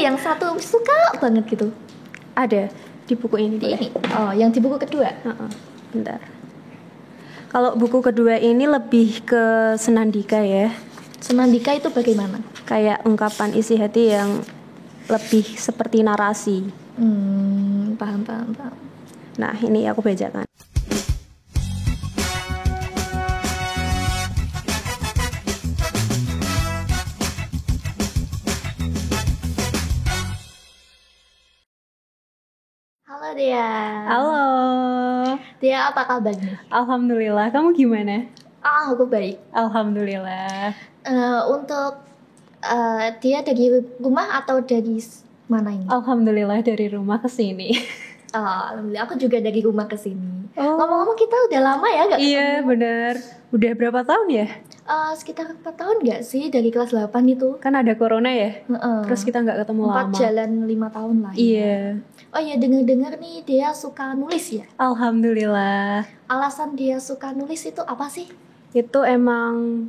sih yang satu suka banget gitu? Ada di buku ini. Di ini. Oh, yang di buku kedua. Bentar. Kalau buku kedua ini lebih ke senandika ya. Senandika itu bagaimana? Kayak ungkapan isi hati yang lebih seperti narasi. Paham. Nah, ini aku bacakan. Halo Dia. Halo. Dia apa kabarnya? Alhamdulillah. Kamu gimana? Aku baik. Alhamdulillah. Untuk dia dari rumah atau dari mana ini? Alhamdulillah dari rumah ke sini. Alhamdulillah aku juga dari rumah ke sini. Oh. Ngomong-ngomong kita udah lama ya gak ketemu? Iya benar. Udah berapa tahun ya? Sekitar 4 tahun gak sih dari kelas 8 itu? Kan ada corona ya. Terus kita nggak ketemu 4 lama. jalan 5 tahun lah. Iya. Oh ya, dengar-dengar nih dia suka nulis ya? Alhamdulillah. Alasan dia suka nulis itu apa sih? Itu emang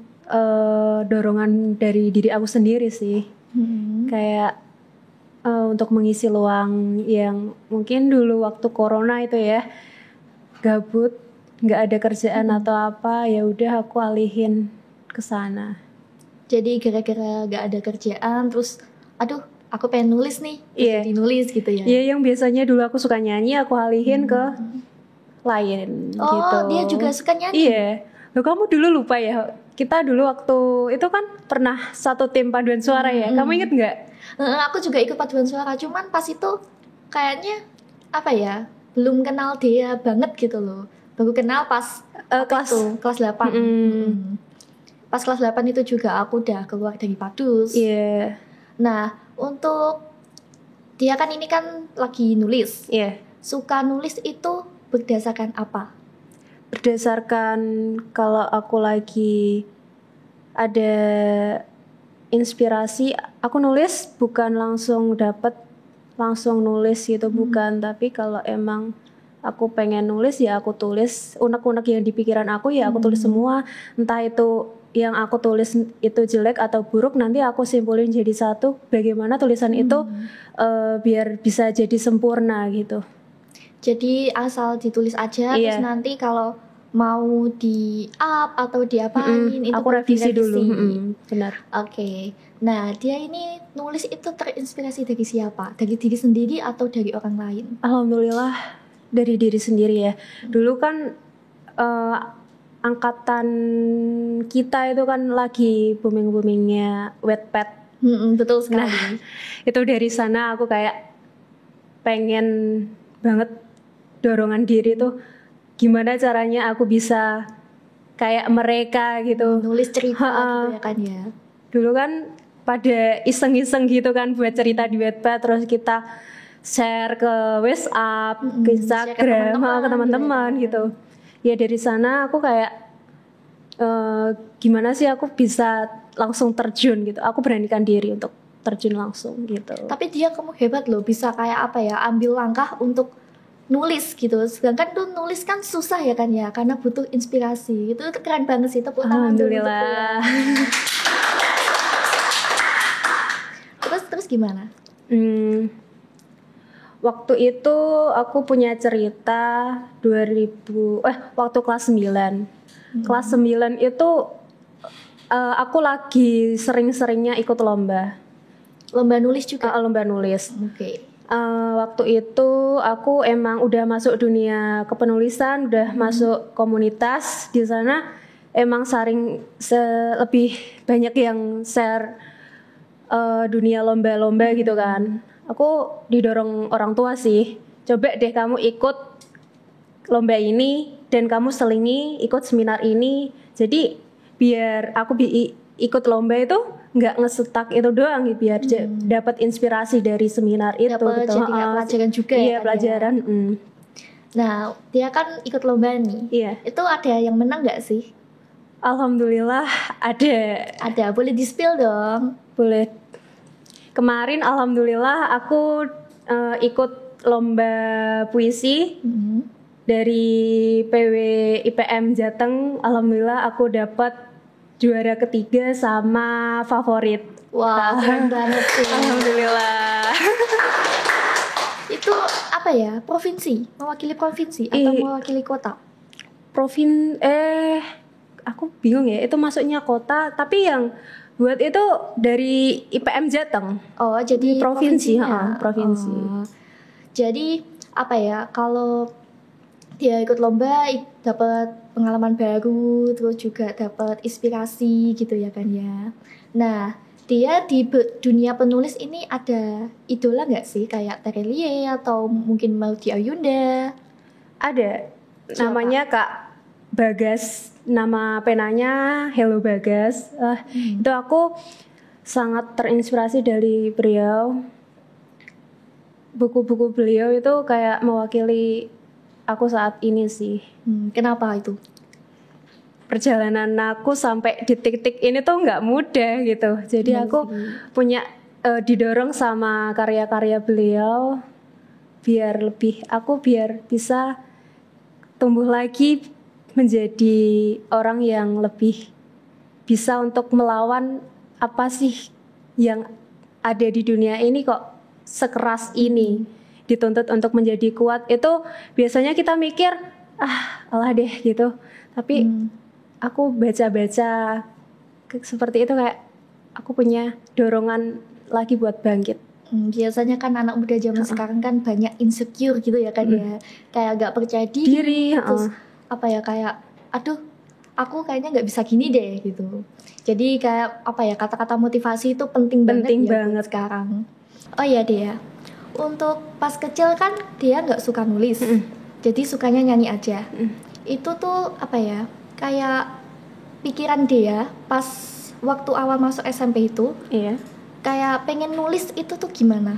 dorongan dari diri aku sendiri sih. Kayak untuk mengisi luang yang mungkin dulu waktu corona itu ya gabut, nggak ada kerjaan atau apa, ya udah aku alihin ke sana. Jadi gara-gara nggak ada kerjaan, terus aduh aku pengen nulis nih, jadi nulis gitu ya? Iya, yang biasanya dulu aku suka nyanyi, aku alihin ke lain gitu. Oh, dia juga suka nyanyi? Iya. Loh, kamu dulu lupa ya? Kita dulu waktu itu kan pernah satu tim paduan suara ya. Kamu inget nggak? Aku juga ikut paduan suara, cuman pas itu kayaknya apa ya, belum kenal dia banget gitu loh. Baru kenal pas kelas 8. Pas kelas 8 itu juga aku udah keluar dari padus. Iya. Nah, untuk dia kan ini kan lagi nulis. Iya. Suka nulis itu berdasarkan apa? Berdasarkan kalau aku lagi ada inspirasi, aku nulis bukan langsung dapet langsung nulis gitu, bukan, tapi kalau emang aku pengen nulis ya aku tulis unek-unek yang di pikiran aku ya aku tulis semua, entah itu yang aku tulis itu jelek atau buruk nanti aku simpulin jadi satu bagaimana tulisan itu biar bisa jadi sempurna gitu. Jadi asal ditulis aja, terus nanti kalau mau di up atau diapain itu aku revisi dulu. Benar. Oke. Nah, dia ini nulis itu terinspirasi dari siapa? Dari diri sendiri atau dari orang lain? Alhamdulillah dari diri sendiri ya. Dulu kan angkatan kita itu kan lagi booming-boomingnya Wattpad. Betul sekali. Nah, itu dari sana aku kayak pengen banget dorongan diri tuh gimana caranya aku bisa kayak mereka gitu. Nulis cerita gitu ya kan ya. Dulu kan pada iseng-iseng gitu kan buat cerita di Wattpad, terus kita share ke WhatsApp, ke Instagram, ke teman-teman gitu. Ya dari sana aku kayak gimana sih aku bisa langsung terjun gitu. Aku beranikan diri untuk terjun langsung gitu. Tapi dia kamu hebat loh, bisa kayak apa ya, ambil langkah untuk nulis gitu. Sedangkan tuh nulis kan susah ya kan ya, karena butuh inspirasi. Itu keren banget sih, tepuk tangan. Alhamdulillah. Terus gimana? Waktu itu aku punya cerita waktu kelas 9. Kelas 9 itu aku lagi sering-seringnya ikut lomba. Lomba nulis juga? Lomba nulis. Oke. Waktu itu aku emang udah masuk dunia kepenulisan, udah masuk komunitas di sana. Emang lebih banyak yang share dunia lomba-lomba gitu kan. Aku didorong orang tua sih. Coba deh kamu ikut lomba ini dan kamu selingi ikut seminar ini. Jadi biar aku ikut lomba itu nggak ngesetak itu doang, biar dapat inspirasi dari seminar itu. Dapat gitu. Jadi pelajaran juga ya. Iya kan pelajaran. Ya? Nah dia kan ikut lomba nih. Iya. Itu ada yang menang nggak sih? Alhamdulillah ada. Ada, boleh di-spill dong? Boleh. Kemarin alhamdulillah aku ikut lomba puisi dari PW IPM Jateng. Alhamdulillah aku dapat juara ketiga sama favorit. Wah, keren banget sih. Alhamdulillah. Itu apa ya? Provinsi, mewakili provinsi atau mewakili kota? Aku bingung ya, itu masuknya kota, tapi yang buat itu dari IPM Jateng. Oh, jadi provinsi, provinsinya. provinsi. Oh. Jadi apa ya? Kalau dia ikut lomba dapat pengalaman baru, terus juga dapat inspirasi gitu ya kan ya. Nah, dia di dunia penulis ini ada idola nggak sih, kayak Terelie atau mungkin Maudy Ayunda? Ada. Siapa? Namanya Kak Bagas, nama penanya Hello Bagas. Itu aku sangat terinspirasi dari beliau. Buku-buku beliau itu kayak mewakili aku saat ini sih. Kenapa itu? Perjalanan aku sampai di titik ini tuh nggak mudah gitu. Jadi aku punya didorong sama karya-karya beliau biar bisa tumbuh lagi menjadi orang yang lebih bisa untuk melawan apa sih yang ada di dunia ini kok sekeras ini, dituntut untuk menjadi kuat. Itu biasanya kita mikir alah deh gitu, tapi aku baca-baca seperti itu kayak aku punya dorongan lagi buat bangkit. Biasanya kan anak muda zaman sekarang kan banyak insecure gitu ya kan ya, kayak gak percaya diri, terus apa ya, kayak aduh aku kayaknya nggak bisa gini deh gitu. Jadi kayak apa ya, kata-kata motivasi itu penting banget buat sekarang. Oh ya dia, untuk pas kecil kan dia nggak suka nulis, jadi sukanya nyanyi aja. Itu tuh apa ya, kayak pikiran dia pas waktu awal masuk SMP itu, kayak pengen nulis itu tuh gimana?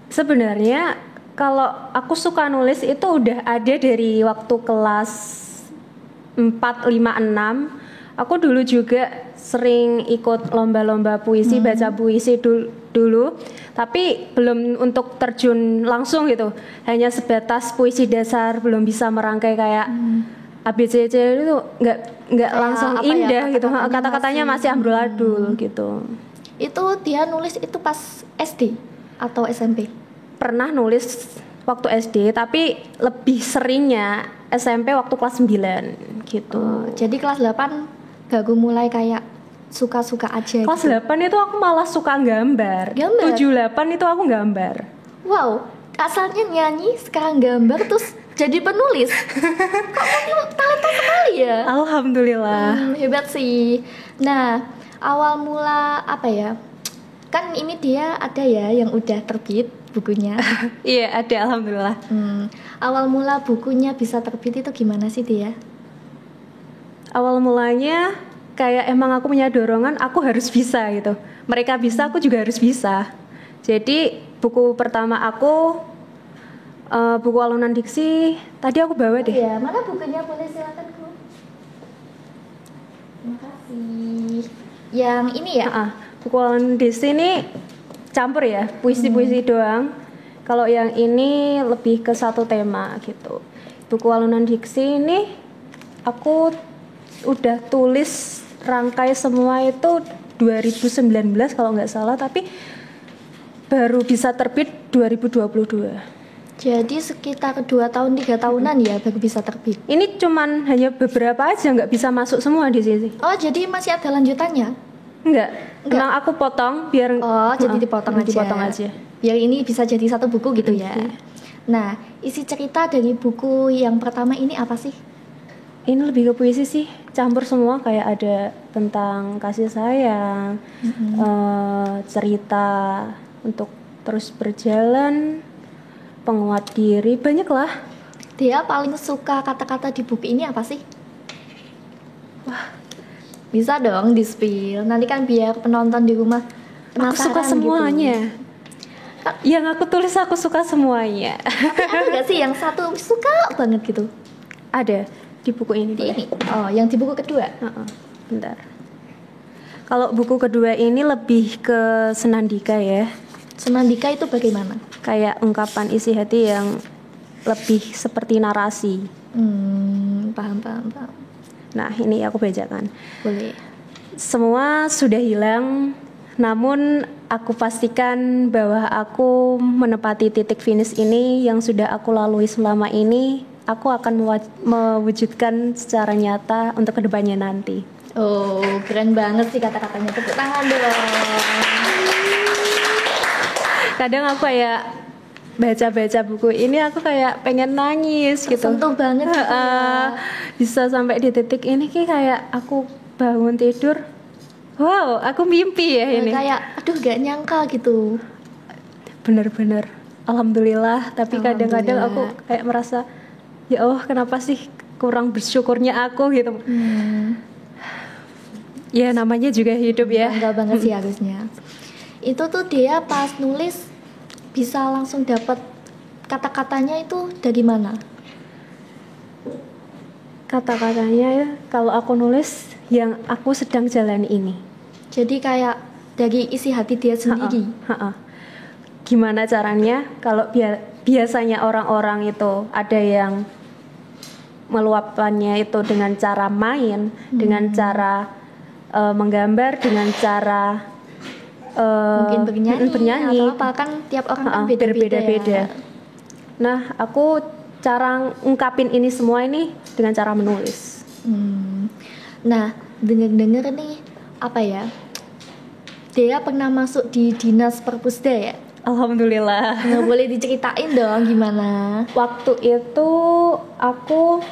Sebenarnya kalau aku suka nulis itu udah ada dari waktu kelas 4, 5, 6. Aku dulu juga sering ikut lomba-lomba puisi, baca puisi dulu, tapi belum untuk terjun langsung gitu. Hanya sebatas puisi dasar, belum bisa merangkai kayak ABCD itu nggak langsung indah ya, gitu. Kata-katanya masih amburadul gitu. Itu dia nulis itu pas SD atau SMP? Pernah nulis waktu SD, tapi lebih seringnya SMP waktu kelas 9 gitu. Jadi kelas 8 baru mulai kayak suka-suka aja. Kelas 8 itu aku malah suka gambar. 7-8 itu aku gambar. Wow, asalnya nyanyi, sekarang gambar, terus jadi penulis. Kamu talenta sekali ya. Alhamdulillah. Hebat sih. Nah, awal mula apa ya? Kan ini dia ada ya yang udah terbit bukunya. Iya, ada, alhamdulillah. Awal mula bukunya bisa terbit itu gimana sih dia? Awal mulanya kayak emang aku punya dorongan, aku harus bisa gitu. Mereka bisa, aku juga harus bisa. Jadi buku pertama aku buku alunan diksi, tadi aku bawa deh. Iya, mana bukunya, boleh silakan Bu. Terima kasih. Yang ini ya? Buku alunan diksi ini campur ya, puisi-puisi doang. Kalau yang ini lebih ke satu tema gitu. Buku alunan diksi ini aku udah tulis rangkai semua itu 2019 kalau nggak salah, tapi baru bisa terbit 2022. Jadi sekitar 2 tahun 3 tahunan ya baru bisa terbit. Ini cuman hanya beberapa aja, nggak bisa masuk semua di sini. Oh, jadi masih ada lanjutannya? Enggak. Emang aku potong biar jadi dipotong aja. Biar ini bisa jadi satu buku gitu ya. Nah, isi cerita dari buku yang pertama ini apa sih? Ini lebih ke puisi sih, campur semua, kayak ada tentang kasih sayang, cerita untuk terus berjalan, penguat diri, banyak lah. Dia paling suka kata-kata di buku ini apa sih? Wah, bisa dong di-spill. Nanti kan biar penonton di rumah penasaran. Aku suka semuanya. Gitu. Yang aku tulis aku suka semuanya. Tapi ada gak sih yang satu suka banget gitu? Ada di buku ini. Oh, yang di buku kedua? Bentar. Kalau buku kedua ini lebih ke senandika ya. Senandika itu bagaimana? Kayak ungkapan isi hati yang lebih seperti narasi. Paham. Nah, ini aku bacakan. Boleh. Semua sudah hilang, namun aku pastikan bahwa aku menepati titik finish ini yang sudah aku lalui selama ini, aku akan mewujudkan secara nyata untuk kedepannya nanti. Oh, keren banget sih kata-katanya. Tepuk tangan dong. Kadang aku kayak baca-baca buku ini aku kayak pengen nangis gitu. Sentuh banget gitu ya. Bisa sampai di titik ini kayak aku bangun tidur, wow, aku mimpi ya ini. Kayak aduh gak nyangka gitu. Bener-bener alhamdulillah, tapi kadang-kadang aku kayak merasa ya Allah, kenapa sih kurang bersyukurnya aku gitu. Ya namanya juga hidup ya. Bangga banget sih harusnya. Itu tuh dia pas nulis bisa langsung dapat kata-katanya itu dari mana? Kata-katanya ya, kalau aku nulis yang aku sedang jalani ini. Jadi kayak dari isi hati dia sendiri. Gimana caranya? Kalau biasanya orang-orang itu ada yang meluapkannya itu dengan cara main, dengan cara menggambar, dengan cara mungkin bernyanyi atau apa, kan tiap orang kan beda-beda ya. Nah, aku cara ngungkapin ini semua ini dengan cara menulis. Nah, denger-denger nih apa ya? Dia pernah masuk di dinas Perpusda ya? Alhamdulillah. Nah, boleh diceritain dong gimana? Waktu itu aku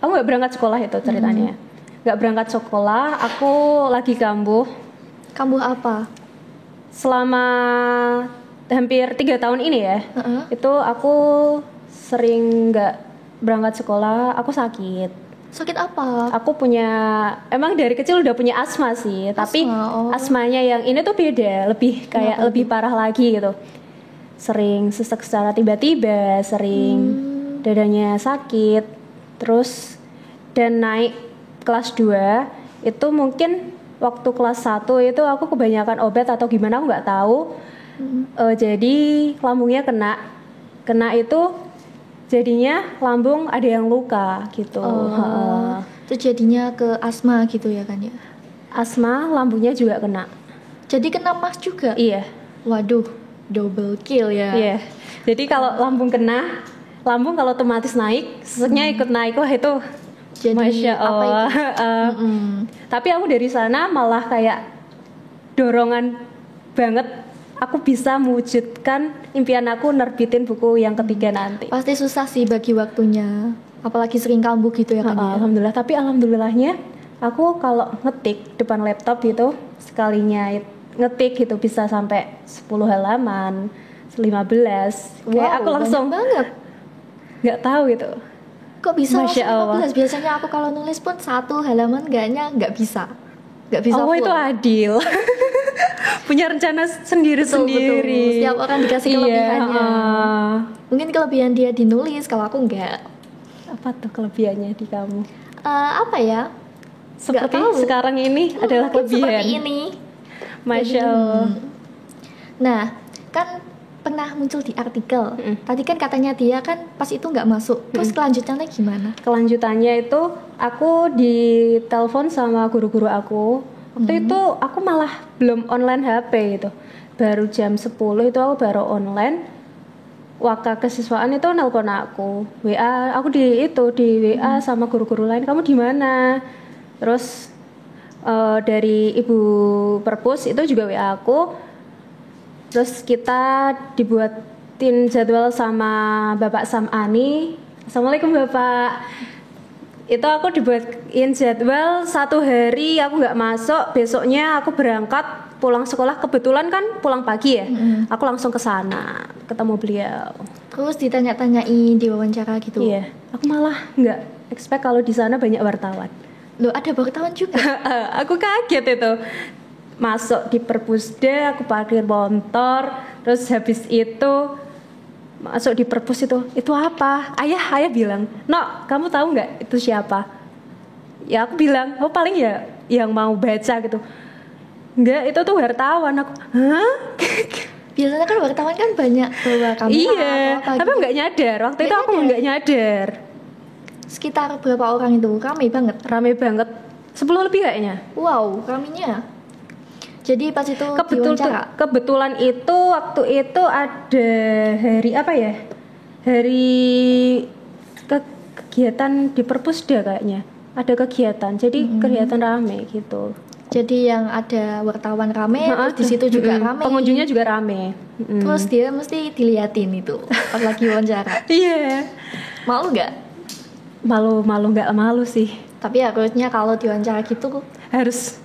nggak berangkat sekolah itu ceritanya. Nggak berangkat sekolah, aku lagi kambuh. Kambuh apa? Selama hampir 3 tahun ini ya, itu aku sering nggak berangkat sekolah, aku sakit. Sakit apa? Aku emang dari kecil udah punya asma sih, tapi asmanya yang ini tuh beda, lebih parah lagi gitu. Sering sesek secara tiba-tiba, sering dadanya sakit, terus dan naik kelas 2 itu mungkin waktu kelas 1 itu aku kebanyakan obat atau gimana aku nggak tahu. Jadi lambungnya kena itu jadinya lambung ada yang luka gitu. Itu jadinya ke asma gitu ya kan ya? Asma, lambungnya juga kena. Jadi kena MAS juga? Iya. Waduh, double kill ya. Iya. Jadi kalau lambung kena, lambung kalau otomatis naik, seseknya ikut naik. Wah itu jadi Masya Allah. Tapi aku dari sana malah kayak dorongan banget. Aku bisa mewujudkan impian aku nerbitin buku yang ketiga nanti. Pasti susah sih bagi waktunya, apalagi sering kambuh gitu ya kan? Alhamdulillah, tapi alhamdulillahnya aku kalau ngetik depan laptop gitu sekalinya ngetik gitu bisa sampai 10 halaman, 15. Kayak aku langsung banget. Nggak tahu gitu. Kok bisa Masya Allah. 15? Biasanya aku kalau nulis pun 1 halaman nggak bisa. Nggak bisa Allah full. itu adil. Punya rencana sendiri-sendiri. Betul. Setiap orang dikasih kelebihannya. Mungkin kelebihan dia dinulis, kalau aku enggak. Apa tuh kelebihannya di kamu? Apa ya? Seperti sekarang ini adalah kelebihan. Seperti ini. Masya Allah. Nah, kan pernah muncul di artikel. Tadi kan katanya dia kan pas itu nggak masuk. Terus kelanjutannya gimana? Kelanjutannya itu aku ditelepon sama guru-guru aku. Waktu itu aku malah belum online HP gitu. Baru jam 10 itu aku baru online. Waka kesiswaan itu nelpon aku. WA, aku di WA sama guru-guru lain. Kamu di mana? Terus dari Ibu Perpus itu juga WA aku. Terus kita dibuatin jadwal sama Bapak Samani. Assalamualaikum Bapak. Itu aku dibuatin jadwal 1 hari aku nggak masuk, besoknya aku berangkat pulang sekolah, kebetulan kan pulang pagi ya. Aku langsung ke sana ketemu beliau. Terus ditanya-tanyain, diwawancara gitu. Iya, aku malah nggak expect kalau di sana banyak wartawan. Loh, ada wartawan juga? Aku kaget itu. Masuk di Perpusda, aku parkir motor, terus habis itu masuk di Perpus itu apa? Ayah bilang, "Nok, kamu tahu nggak itu siapa?" Ya aku bilang, "Oh paling ya yang mau baca gitu." "Enggak, itu tuh wartawan." Aku, "Hah?" Biasanya kan wartawan kan banyak bawa kamera. Iya, tapi nggak nyadar. Waktu itu aku nggak nyadar. Sekitar berapa orang itu? Ramai banget. 10 lebih kayaknya. Wow, ramenya. Jadi pas itu diwawancara. Kebetulan itu waktu itu ada hari apa ya? Hari kegiatan di Perpusda kayaknya. Ada kegiatan. Jadi kegiatan rame gitu. Jadi yang ada wartawan rame, terus di situ juga rame. Pengunjungnya juga rame. Terus dia mesti diliatin itu pas lagi wawancara. Iya. Malu nggak? Malu nggak malu sih. Tapi harusnya kalau diwawancara gitu Harus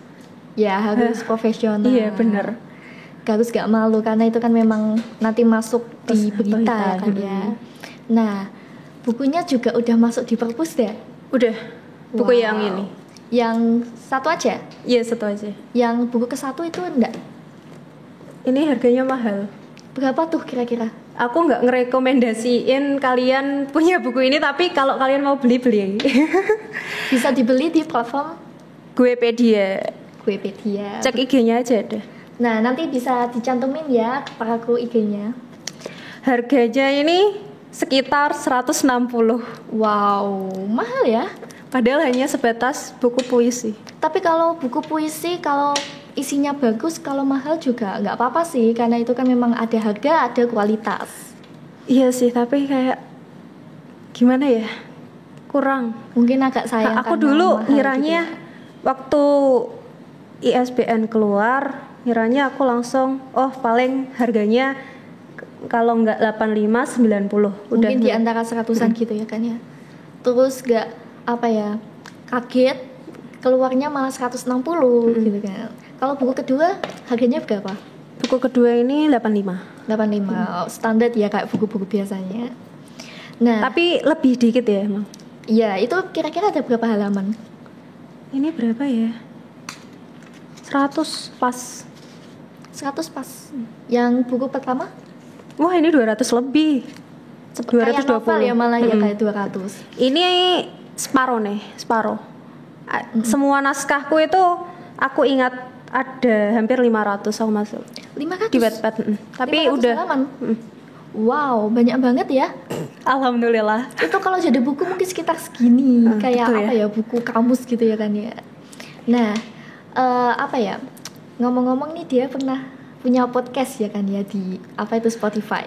profesional. Iya benar. Harus gak malu karena itu kan memang nanti masuk di berita kan ya. Nah, bukunya juga udah masuk di Perpusda. Udah. Buku yang ini. Yang satu aja? Iya, satu aja. Yang buku ke-1 itu enggak? Ini harganya mahal. Berapa tuh kira-kira? Aku nggak ngerekomendasiin kalian punya buku ini, tapi kalau kalian mau beli. Bisa dibeli di platform Guepedia. Cek IG-nya aja deh. Nah, nanti bisa dicantumin ya paraku IG-nya. Harganya ini sekitar 160. Wow, mahal ya. Padahal hanya sebatas buku puisi. Tapi kalau buku puisi, kalau isinya bagus, kalau mahal juga nggak apa-apa sih, karena itu kan memang ada harga, ada kualitas. Iya sih, tapi kayak gimana ya, kurang. Mungkin agak sayang. Aku dulu ngiranya gitu waktu ISBN keluar, ngiranya aku langsung paling harganya kalau nggak 85 90. Mungkin di antara 100-an gitu ya kan ya. Terus nggak kaget keluarnya malah 160 gitu kan. Kalau buku kedua harganya berapa? Buku kedua ini 85. 85. Standar ya kayak buku-buku biasanya. Nah, tapi lebih dikit ya, Emang. Iya, itu kira-kira ada berapa halaman? Ini berapa ya? 100 pas. 100 pas. Yang buku pertama? Wah, ini 200 lebih. 220 kayak novel ya malah ya kayak 200. Ini separuh. Semua naskahku itu aku ingat ada hampir 500 aku masuk. 500? Di Wattpad. Tapi 500 udah halaman. Wow, banyak banget ya. Alhamdulillah. Itu kalau jadi buku mungkin sekitar segini, kayak buku kamus gitu ya kan ya. Nah, ngomong-ngomong nih dia pernah punya podcast ya kan ya di Spotify.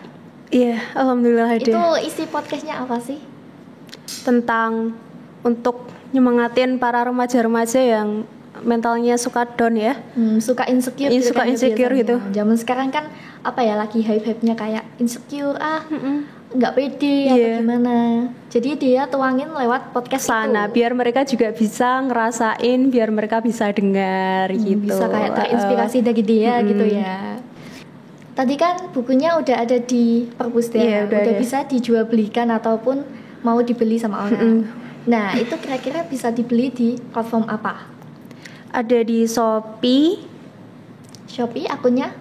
Iya, alhamdulillah ada. Itu isi podcastnya apa sih? Tentang untuk nyemangatin para remaja-remaja yang mentalnya suka down ya. Suka insecure gitu. Zaman sekarang kan lagi hype-hypenya kayak insecure nggak pede atau gimana. Jadi dia tuangin lewat podcast sana itu. Biar mereka juga bisa ngerasain, biar mereka bisa dengar gitu. Bisa kayak terinspirasi dari dia gitu ya. Tadi kan bukunya udah ada di Perpusda, udah bisa dijual belikan ataupun mau dibeli sama orang. Nah, itu kira-kira bisa dibeli di platform apa? Ada di Shopee akunnya?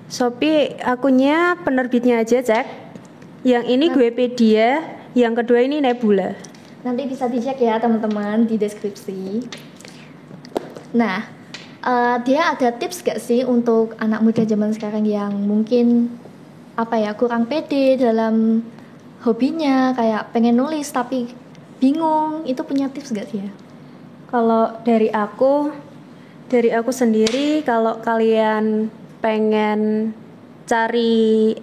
Shopee akunnya penerbitnya aja cek. Yang ini Guepedia, yang kedua ini Nebula. Nanti bisa dicek ya teman-teman di deskripsi. Nah, dia ada tips gak sih untuk anak muda zaman sekarang yang mungkin kurang pede dalam hobinya, kayak pengen nulis tapi bingung, itu punya tips gak sih ya? Kalau dari aku sendiri, kalau kalian pengen cari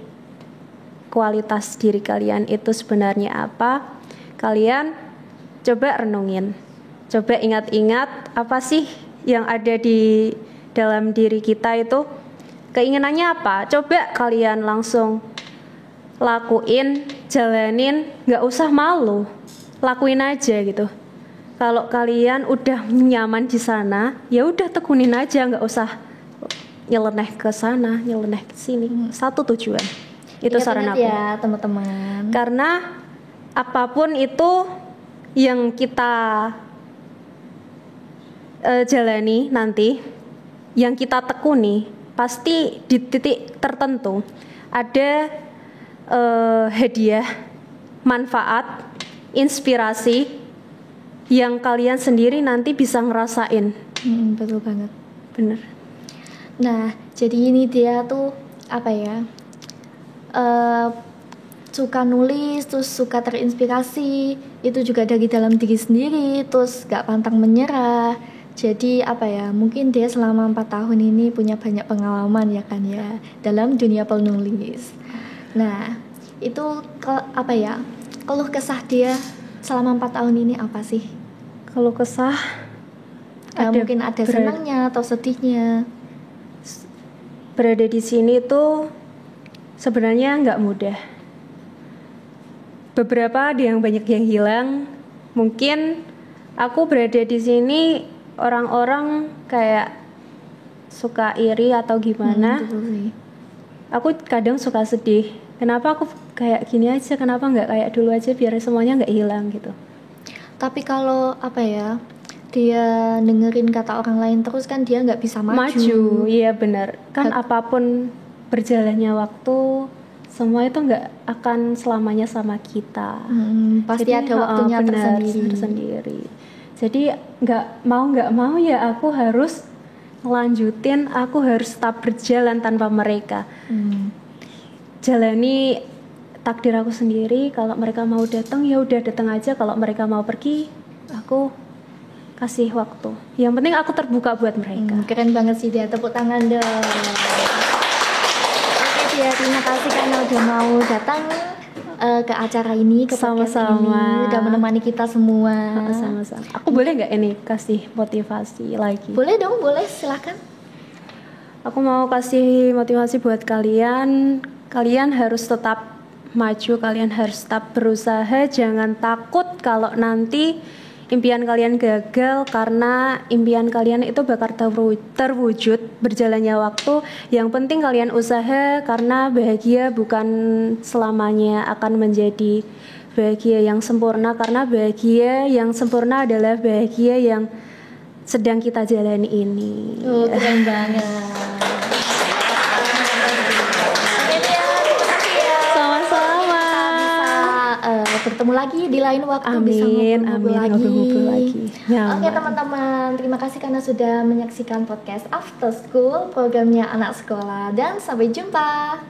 kualitas diri kalian itu sebenarnya apa, kalian coba renungin, coba ingat-ingat apa sih yang ada di dalam diri kita itu, keinginannya apa, coba kalian langsung lakuin, jalanin, gak usah malu, lakuin aja gitu. Kalau kalian udah nyaman di sana, ya udah tekunin aja, nggak usah nyeleneh ke sana, nyeleneh ke sini. Satu tujuan. Itu saran aku. Ya teman-teman. Karena apapun itu yang kita jalani nanti, yang kita tekuni, pasti di titik tertentu ada hadiah, manfaat, inspirasi yang kalian sendiri nanti bisa ngerasain. Betul banget. Bener. Nah, jadi ini dia tuh suka nulis, terus suka terinspirasi, itu juga dari dalam diri sendiri, terus gak pantang menyerah. Jadi apa ya, mungkin dia selama 4 tahun ini punya banyak pengalaman ya kan ya dalam dunia penulis. Nah, itu apa ya, keluh kesah dia selama 4 tahun ini apa sih? Kalau kesah Mungkin ada senangnya atau sedihnya. Berada di sini tuh sebenarnya nggak mudah. Beberapa ada yang banyak yang hilang. Mungkin aku berada di sini orang-orang kayak suka iri atau gimana. Aku kadang suka sedih. Kenapa aku kayak gini aja? Kenapa nggak kayak dulu aja biar semuanya nggak hilang gitu. Tapi kalau apa ya, dia dengerin kata orang lain terus kan dia nggak bisa maju. Iya benar. Kan apapun berjalannya waktu, semua itu nggak akan selamanya sama kita. Pasti ada waktunya tersendiri. Jadi nggak mau ya aku harus ngelanjutin, aku harus tetap berjalan tanpa mereka. Jalani takdir aku sendiri. Kalau mereka mau datang ya udah datang aja. Kalau mereka mau pergi, aku kasih waktu. Yang penting aku terbuka buat mereka. Keren banget sih dia, tepuk tangan dong. Oke dia, terima kasih karena udah mau datang ke acara ini, ke podcast ini, udah menemani kita semua. Sama-sama. Aku boleh nggak ini kasih motivasi lagi? Boleh dong, boleh, silakan. Aku mau kasih motivasi buat kalian. Kalian harus tetap maju, kalian harus tetap berusaha. Jangan takut kalau nanti impian kalian gagal, karena impian kalian itu bakal terwujud berjalannya waktu. Yang penting kalian usaha, karena bahagia bukan selamanya akan menjadi bahagia yang sempurna, karena bahagia yang sempurna adalah bahagia yang sedang kita jalani ini. Keren banget. Bertemu lagi di lain waktu. Bisa ngobrol lagi. Oke teman-teman, terima kasih karena sudah menyaksikan podcast After School, programnya anak sekolah, dan sampai jumpa.